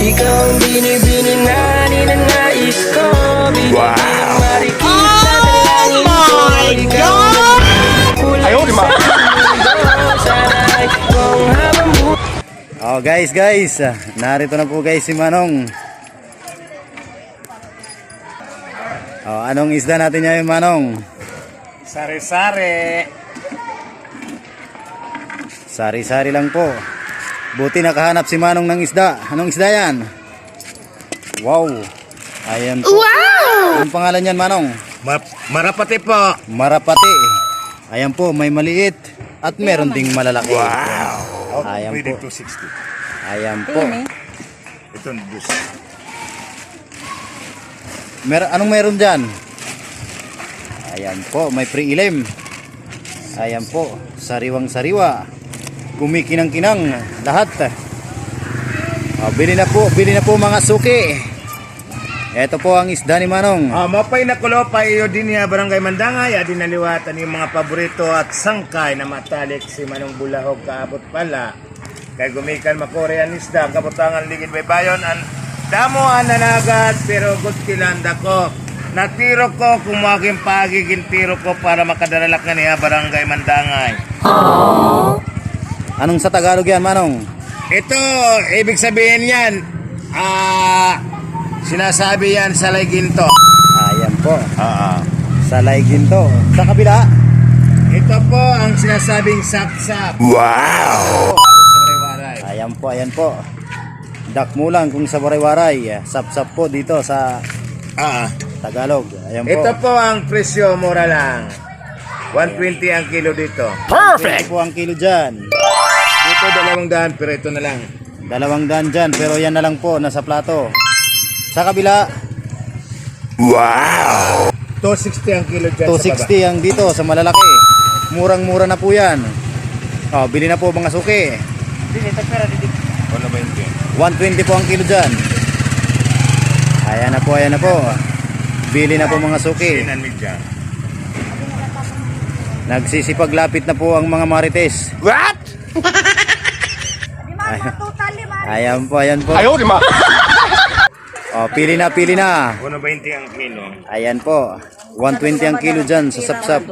Ikaw ang binibini na ninanais ko. Wow! Oh my God! Ayaw, di ba? Oh guys, narito na po guys si Manong. Oh, anong isda natin ngayon, Manong? Sari-sari. Sari-sari lang po. Buti nakahanap si Manong ng isda. Anong isda yan? Wow. Ayan po. Wow! Anong pangalan yan, Manong? Marapati po. Marapati. Ayan po, may maliit at meron ding malalaki. Wow. Ayan Pwede po. 260. Ayan po. Ito ang bus. Anong meron dyan? Ayan po, may pre-ilim. Ayan po, sariwang-sariwa. Kumikinang-kinang lahat. Bili na po mga suki. Ito po ang isda ni Manong. Mapay na kulo pa iyo din niya barangay Mandangay. Adin naliwatan yung mga paborito at sangkay na matalik si Manong Bulahog kaabot pala. Kay gumikan makorean isda, kabutangan ligid may bayon. Damo ang nanagat pero good kilanda ko. Natiro ko kung making pagiging tiro ko para makadalala ka niya barangay Mandangay. Anong sa Tagalog yan, Manong? Ito, ibig sabihin yan, sinasabi yan sa layginto. Ayan po. Salay ginto. Sa kabila. Ito po ang sinasabing sap-sap. Wow! Sa waray-waray. Ayan po. Dakmulan kung sa waray-waray. Sap-sap po dito sa Tagalog. Ayan po. Ito po ang presyo, mura lang. 120 ang kilo dito. Perfect! Ito po ang kilo dyan. Dito 200 pero ito na lang. 200 dyan pero yan na lang po nasa plato. Sa kabila. Wow! 260 ang kilo dyan 260 ang dito sa malalaki. Murang-mura na po yan. Bili na po mga suki. 120 po ang kilo dyan. Ayan na po. Bili na po mga suki. Nagsisipaglapit na po ang mga marites. What? Ayan po. Ayaw, di ma. Pili na. 120 ang kilo. Ayan po. 120 ang kilo dyan sa sapsap.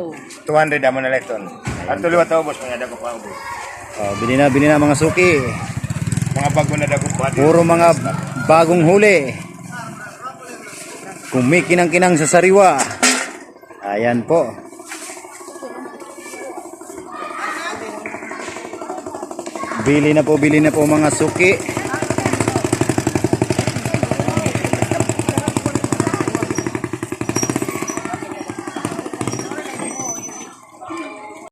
200 amo na leton. At tuloy ito, boss, mga dago pa ubos. Bili na mga suki. Mga bago na dago pa. Puro mga bagong huli. Kumikinang-kinang sa sariwa. Ayan po. Bili na po mga suki.